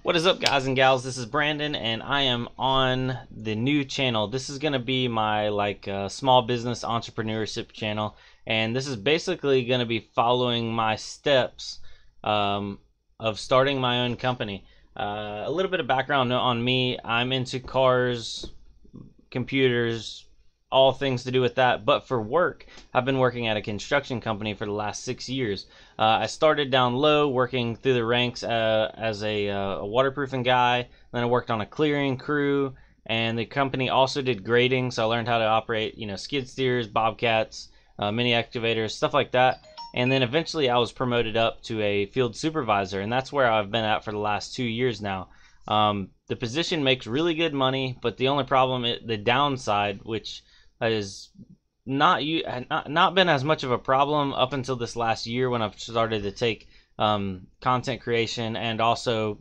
What is up, guys and gals? This is Brandon, and I am on the new channel. This is going to be my small business entrepreneurship channel, and this is basically going to be following my steps of starting my own company. A little bit of background on me: I'm into cars, computers, all things to do with that. But for work, I've been working at a construction company for the last 6 years. I started down low, working through the ranks as a waterproofing guy. Then I worked on a clearing crew, and the company also did grading, so I learned how to operate, skid steers, bobcats, mini excavators, stuff like that. And then eventually I was promoted up to a field supervisor, and that's where I've been at for the last 2 years now. The position makes really good money, but the only problem, the downside, which is not been as much of a problem up until this last year when I've started to take content creation and also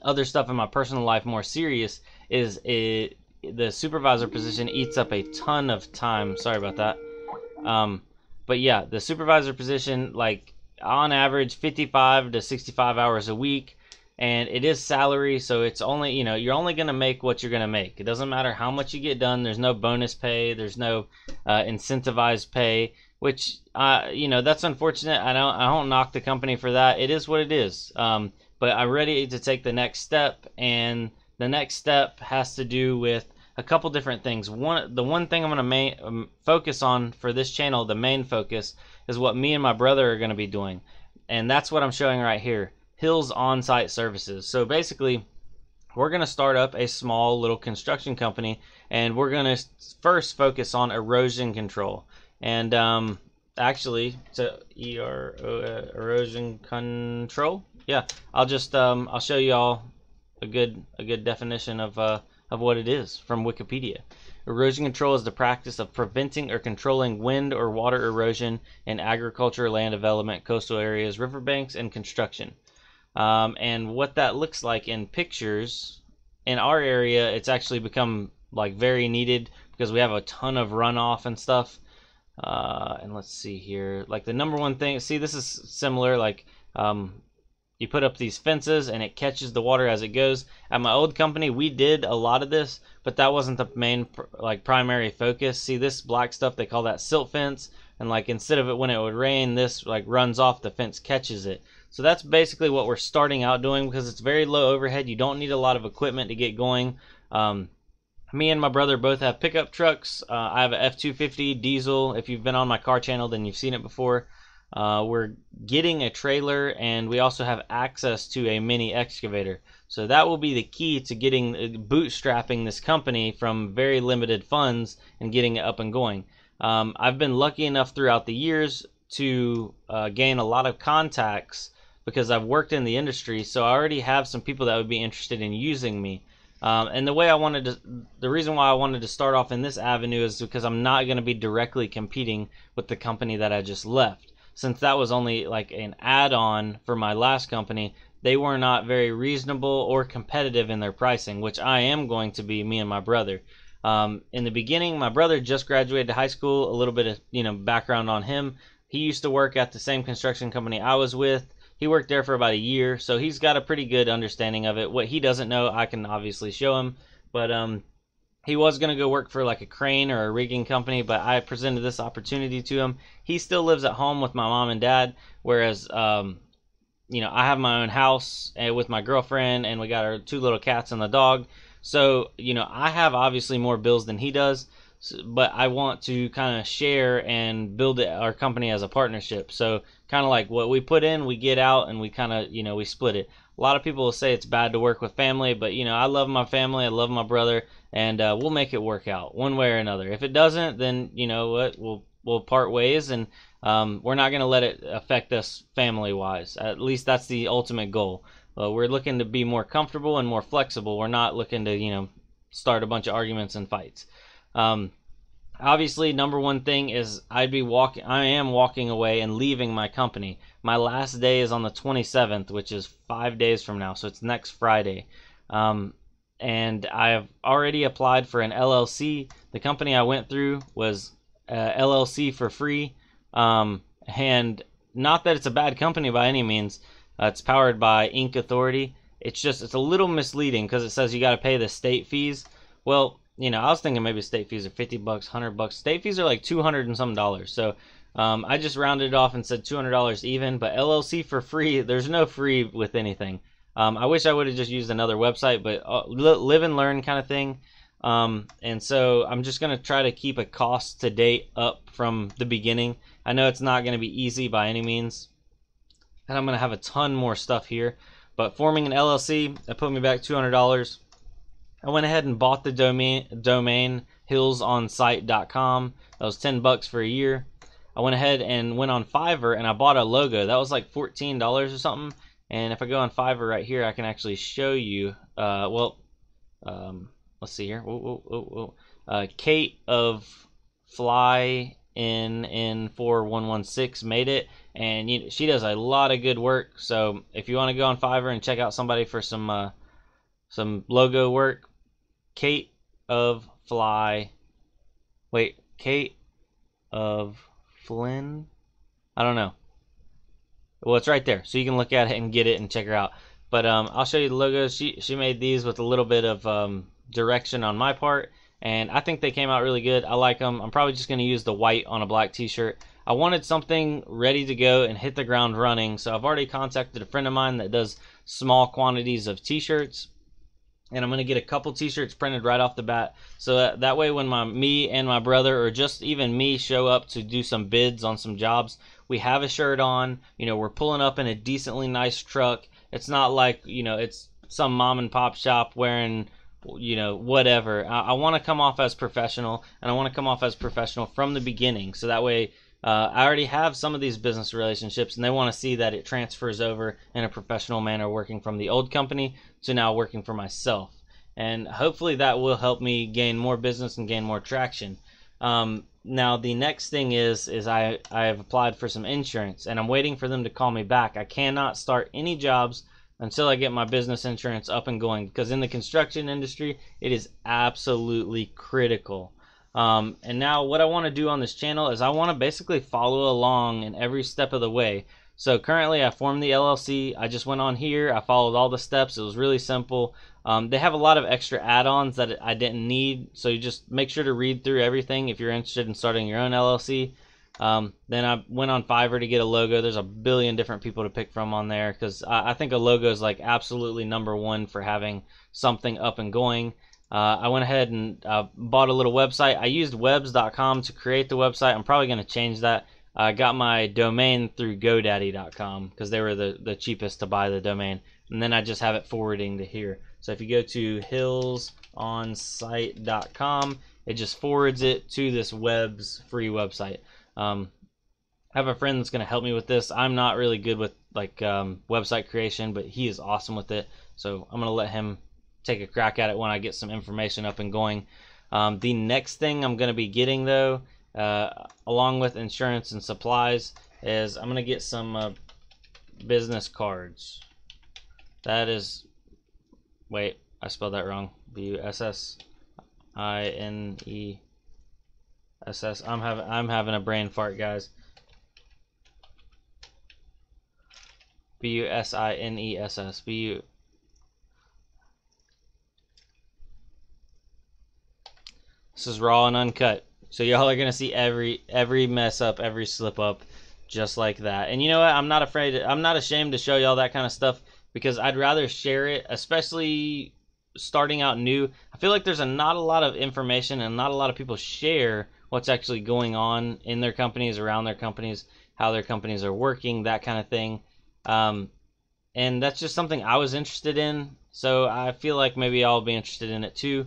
other stuff in my personal life more serious, is the supervisor position eats up a ton of time. Sorry about that. But yeah, the supervisor position, like on average 55 to 65 hours a week. And it is salary, so it's only, you're only going to make what you're going to make. It doesn't matter how much you get done. There's no bonus pay. There's no incentivized pay, which, that's unfortunate. I don't knock the company for that. It is what it is. But I'm ready to take the next step, and the next step has to do with a couple different things. The one thing I'm going to focus on for this channel, the main focus, is what me and my brother are going to be doing. And that's what I'm showing right here. Hills On-Site Services. So basically, we're going to start up a small little construction company, and we're going to first focus on erosion control. And actually, so erosion control. Yeah, I'll show you all a good definition of what it is from Wikipedia. Erosion control is the practice of preventing or controlling wind or water erosion in agriculture, land development, coastal areas, riverbanks, and construction. And what that looks like in pictures, in our area, it's actually become like very needed because we have a ton of runoff and stuff. And let's see here, like the number one thing, see, this is similar, like you put up these fences and it catches the water as it goes. At my old company, we did a lot of this, but that wasn't the main primary focus. See, this black stuff, they call that silt fence, and like instead of it when it would rain, this like runs off, the fence catches it. So that's basically what we're starting out doing because it's very low overhead. You don't need a lot of equipment to get going. Me and my brother both have pickup trucks. I have a F-250 diesel. If you've been on my car channel, then you've seen it before. We're getting a trailer, and we also have access to a mini excavator. So that will be the key to getting bootstrapping this company from very limited funds and getting it up and going. I've been lucky enough throughout the years to gain a lot of contacts because I've worked in the industry, so I already have some people that would be interested in using me. And the reason why I wanted to start off in this avenue is because I'm not going to be directly competing with the company that I just left. Since that was only like an add-on for my last company, they were not very reasonable or competitive in their pricing, which I am going to be, me and my brother. In the beginning, my brother just graduated high school. A little bit of background on him. He used to work at the same construction company I was with. He worked there for about a year, so he's got a pretty good understanding of it. What he doesn't know, I can obviously show him. But he was going to go work for like a crane or a rigging company, but I presented this opportunity to him. He still lives at home with my mom and dad, whereas I have my own house with my girlfriend, and we got our 2 little cats and the dog. So, I have obviously more bills than he does, but I want to kind of share and build our company as a partnership. So kind of like what we put in, we get out, and we kind of, we split it. A lot of people will say it's bad to work with family, but, I love my family, I love my brother, and we'll make it work out one way or another. If it doesn't, then, what, we'll part ways, and we're not going to let it affect us family-wise. At least that's the ultimate goal. We're looking to be more comfortable and more flexible. We're not looking to, start a bunch of arguments and fights. Obviously, number one thing is I am walking away and leaving my company. My last day is on the 27th, which is 5 days from now, so it's next Friday. And I have already applied for an LLC. The company I went through was LLC for free. And not that it's a bad company by any means. It's powered by Inc. Authority, it's a little misleading because it says you got to pay the state fees. Well, you know, I was thinking maybe state fees are 50 bucks, 100 bucks. State fees are like 200 and some dollars. So I just rounded it off and said $200 even, but LLC for free, there's no free with anything. I wish I would have just used another website, but live and learn kind of thing. And so I'm just going to try to keep a cost to date up from the beginning. I know it's not going to be easy by any means, and I'm going to have a ton more stuff here, but forming an LLC, that put me back $200. I went ahead and bought the domain hillsonsite.com. That was 10 bucks for a year. I went ahead and went on Fiverr and I bought a logo. That was like $14 or something. And if I go on Fiverr right here, I can actually show you. Let's see here. Kate of Fly in 4116 made it, and she does a lot of good work. So if you want to go on Fiverr and check out somebody for some logo work, Kate of Fly. Wait, Kate of Flynn? I don't know. Well, it's right there, so you can look at it and get it and check her out. But I'll show you the logos. She made these with a little bit of direction on my part, and I think they came out really good. I like them. I'm probably just going to use the white on a black t-shirt. I wanted something ready to go and hit the ground running, so I've already contacted a friend of mine that does small quantities of t-shirts, and I'm going to get a couple t-shirts printed right off the bat, so that way when me and my brother, or just even me, show up to do some bids on some jobs, we have a shirt on. You know, we're pulling up in a decently nice truck. It's not like, you know, it's some mom and pop shop wearing, you know, whatever. I want to come off as professional, and I want to come off as professional from the beginning, so that way I already have some of these business relationships, and they want to see that it transfers over in a professional manner, working from the old company to now working for myself. And hopefully that will help me gain more business and gain more traction. Now the next thing is I have applied for some insurance, and I'm waiting for them to call me back. I cannot start any jobs until I get my business insurance up and going, because in the construction industry it is absolutely critical. And now what I want to do on this channel is I want to basically follow along in every step of the way. So currently I formed the LLC. I just went on here, I followed all the steps. It was really simple. They have a lot of extra add-ons that I didn't need, so you just make sure to read through everything if you're interested in starting your own LLC. Then I went on Fiverr to get a logo. There's a billion different people to pick from on there, because I think a logo is like absolutely #1 for having something up and going. I went ahead and bought a little website. I used webs.com to create the website. I'm probably going to change that. I got my domain through GoDaddy.com because they were the cheapest to buy the domain, and then I just have it forwarding to here. So if you go to hillsonsite.com, it just forwards it to this Webs free website. I have a friend that's going to help me with this. I'm not really good with like website creation, but he is awesome with it, so I'm going to let him take a crack at it when I get some information up and going. The next thing I'm going to be getting, though, along with insurance and supplies, is I'm going to get some business cards. That is, wait, I spelled that wrong. Bussineess. I'm having a brain fart, guys. Business. This is raw and uncut, so y'all are gonna see every mess up, every slip up, just like that. And you know what? I'm not ashamed to show y'all that kind of stuff, because I'd rather share it, especially starting out new. I feel like there's not a lot of information, and not a lot of people share what's actually going on in their companies, around their companies, how their companies are working, that kind of thing. And that's just something I was interested in, so I feel like maybe I'll be interested in it too.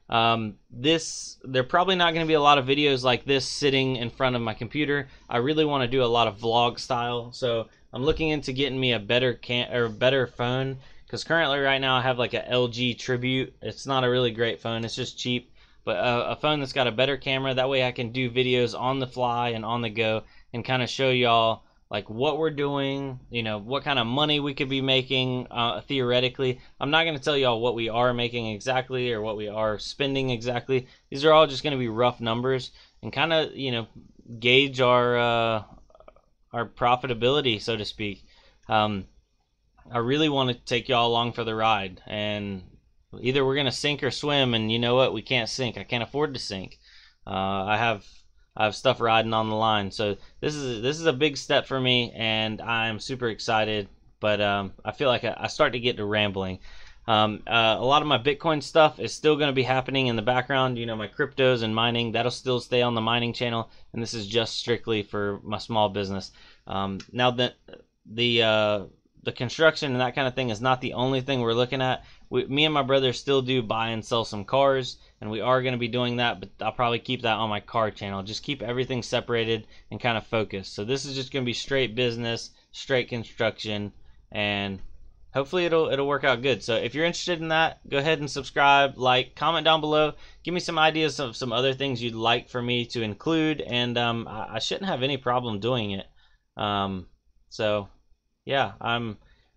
There probably not going to be a lot of videos like this sitting in front of my computer. I really want to do a lot of vlog style, so I'm looking into getting me a better phone, because currently right now I have like a LG Tribute. It's not a really great phone, it's just cheap, but a phone that's got a better camera. That way I can do videos on the fly and on the go, and kind of show y'all like what we're doing, you know, what kind of money we could be making theoretically. I'm not going to tell y'all what we are making exactly or what we are spending exactly. These are all just going to be rough numbers, and kind of, you know, gauge our profitability, so to speak. I really want to take y'all along for the ride, and either we're gonna sink or swim. And you know what? We can't sink. I can't afford to sink. I have stuff riding on the line, so this is a big step for me, and I'm super excited. But I feel like I start to get to rambling. A lot of my Bitcoin stuff is still going to be happening in the background. You know, my cryptos and mining, that'll still stay on the mining channel, and this is just strictly for my small business. Now that the construction and that kind of thing is not the only thing we're looking at. Me and my brother still do buy and sell some cars, and we are going to be doing that, but I'll probably keep that on my car channel. Just keep everything separated and kind of focused. So this is just going to be straight business, straight construction, and hopefully it'll work out good. So if you're interested in that, go ahead and subscribe, like, comment down below. Give me some ideas of some other things you'd like for me to include, and I shouldn't have any problem doing it. So yeah, I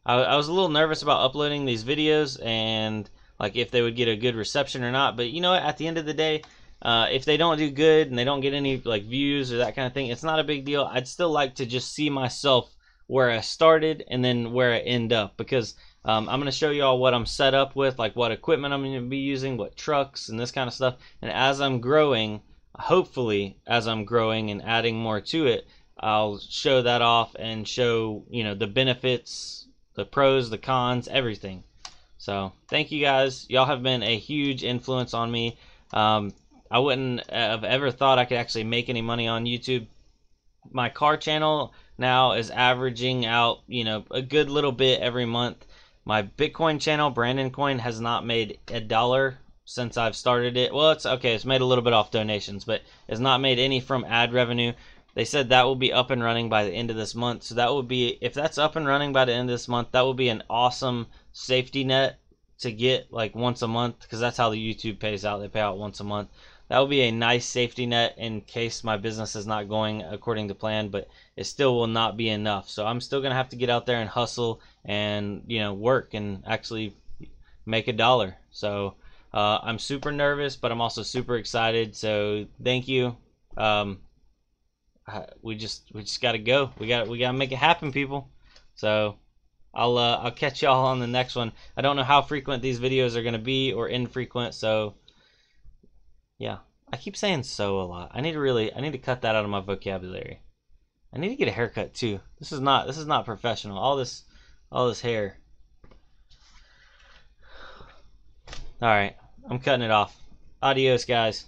was a little nervous about uploading these videos and like if they would get a good reception or not. But you know what? At the end of the day, if they don't do good and they don't get any like views or that kind of thing, it's not a big deal. I'd still like to just see myself where I started and then where I end up, because I'm going to show you all what I'm set up with, like what equipment I'm going to be using, what trucks and this kind of stuff. And as I'm growing, hopefully as I'm growing and adding more to it, I'll show that off and show, you know, the benefits, the pros, the cons, everything. So thank you guys. Y'all have been a huge influence on me. I wouldn't have ever thought I could actually make any money on YouTube. My car channel now is averaging out, you know, a good little bit every month. My Bitcoin channel, Brandon Coin, has not made $1 since I've started it. Well, it's okay. It's made a little bit off donations, but it's not made any from ad revenue. They said that will be up and running by the end of this month. So that would be, if that's up and running by the end of this month, that will be an awesome safety net to get like once a month, because that's how the YouTube pays out. They pay out once a month. That will be a nice safety net in case my business is not going according to plan, but it still will not be enough. So I'm still going to have to get out there and hustle and, you know, work and actually make $1. So I'm super nervous, but I'm also super excited. So thank you. We just gotta go. We gotta make it happen, people. So I'll catch y'all on the next one. I don't know how frequent these videos are gonna be or infrequent. So yeah, I keep saying so a lot. I need to cut that out of my vocabulary. I need to get a haircut too. This is not professional. All this hair. All right, I'm cutting it off. Adios, guys.